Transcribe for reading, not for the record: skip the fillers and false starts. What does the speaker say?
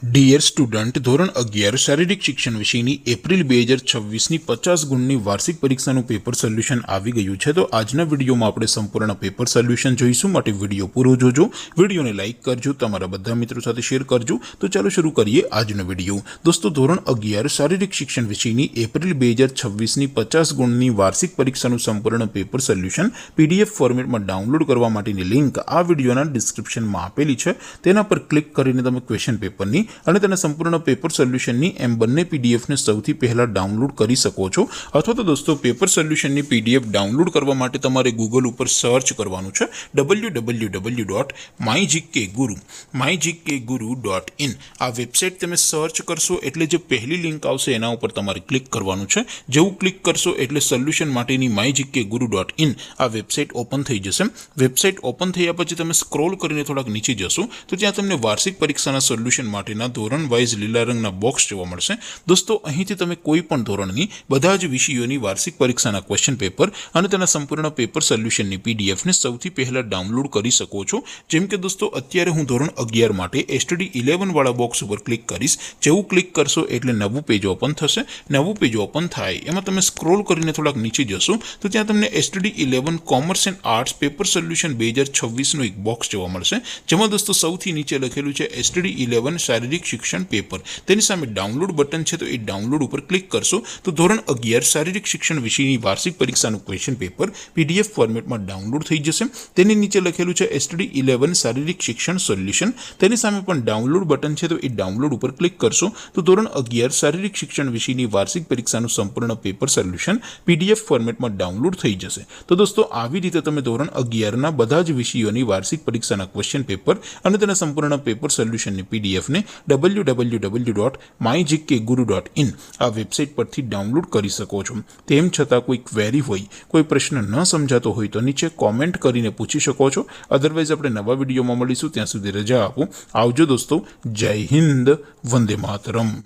Dear student, ધોરણ 11 શારીરિક શિક્ષણ વિષયની એપ્રિલ 2026ની 50 ગુણની વાર્ષિક પરીક્ષાનું પેપર સોલ્યુશન આવી ગયું છે। તો આજના વિડીયોમાં આપણે સંપૂર્ણ પેપર સોલ્યુશન જોઈશું। માટે વિડીયો પૂરો જોજો, વિડીયોને લાઇક કરજો, તમારા બધા મિત્રો સાથે શેર કરજો। તો ચાલો શરૂ કરીએ આજનો વિડીયો। દોસ્તો, ધોરણ 11 શારીરિક શિક્ષણ વિષયની એપ્રિલ 2026ની 50 ગુણની વાર્ષિક પરીક્ષાનું સંપૂર્ણ પેપર સોલ્યુશન PDF ફોર્મેટમાં ડાઉનલોડ કરવા માટેની લિંક આ વિડીયોના ડિસ્ક્રિપ્શનમાં આપેલી છે। તેના પર ક્લિક કરીને તમે ક્વેશ્ચન પેપરની અને તેના સંપૂર્ણ પેપર સોલ્યુશનની એમ બંને પીડીએફને સૌથી પહેલા ડાઉનલોડ કરી શકો છો। અથવા તો દોસ્તો, પેપર સોલ્યુશનની પીડીએફ ડાઉનલોડ કરવા માટે તમારે ગૂગલ ઉપર સર્ચ કરવાનું છે www.mygkguru.in। આ વેબસાઇટ તમે સર્ચ કરશો એટલે જે પહેલી લિંક આવશે એના ઉપર તમારે ક્લિક કરવાનું છે। જેવું ક્લિક કરશો એટલે સોલ્યુશન માટેની mygkguru.in આ વેબસાઇટ ઓપન થઈ જશે। વેબસાઇટ ઓપન થયા પછી તમે સ્ક્રોલ કરીને થોડાક નીચે જશો તો ત્યાં તમને વાર્ષિક પરીક્ષાના સોલ્યુશન માટેના ધોરણ વાઇઝ લીલા રંગના બોક્સ જોવા મળશે। દોસ્તો, અહીંથી તમે કોઈ પણ ધોરણની બધા જ વિષયોની વાર્ષિક પરીક્ષાના ક્વેશ્ચન પેપર અને તેના સંપૂર્ણ પેપર સોલ્યુશનની પીડીએફને સૌથી પહેલા ડાઉનલોડ કરી શકો છો। જેમ કે દોસ્તો, અત્યારે હું ધોરણ 11 માટે STD 11 વાળા બોક્સ ઉપર ક્લિક કરીશ। જેવું ક્લિક કરશો એટલે નવું પેજ ઓપન થશે। નવું પેજ ઓપન થાય એમાં તમે સ્ક્રોલ કરીને થોડાક નીચે જશો તો ત્યાં તમને STD 11 commerce and arts paper solution 2026નું એક બોક્સ જોવા મળશે। જેમાં દોસ્તો સૌથી નીચે લખેલું છે STD 11 શારીરિક શિક્ષણ પેપર। તેની સામે ડાઉનલોડ બટન છે, તો એ ડાઉનલોડ ઉપર ક્લિક કરશો તો ધોરણ 11 શારીરિક શિક્ષણ વિષયની વાર્ષિક પરીક્ષાનું ક્વેશ્ચન પેપર PDF ફોર્મેટમાં ડાઉનલોડ થઈ જશે। તેની નીચે લખેલું છે STD 11 શારીરિક શિક્ષણ સોલ્યુશન। તેની સામે પણ ડાઉનલોડ બટન છે, તો એ ડાઉનલોડ ઉપર ક્લિક કરશો તો ધોરણ 11 શારીરિક શિક્ષણ વિષયની વાર્ષિક પરીક્ષાનું સંપૂર્ણ પેપર સોલ્યુશન PDF ફોર્મેટમાં ડાઉનલોડ થઈ જશે। તો દોસ્તો, આવી રીતે તમે ધોરણ 11ના બધા જ વિષયોની વાર્ષિક પરીક્ષાના ક્વેશ્ચન પેપર અને તેના સંપૂર્ણ પેપર સોલ્યુશનની પીડીએફને www.mygkguru.in આ વેબસાઇટ પરથી ડાઉનલોડ કરી શકો છો। તેમ છતાં કોઈ ક્વેરી હોય, કોઈ પ્રશ્ન ન સમજાતો હોય તો નીચે કોમેન્ટ કરીને પૂછી શકો છો। અધરવાઇઝ આપણે નવા વિડીયોમાં મળીશું, ત્યાં સુધી રજા આપો। આવજો દોસ્તો, જય હિન્દ, વંદે માતરમ।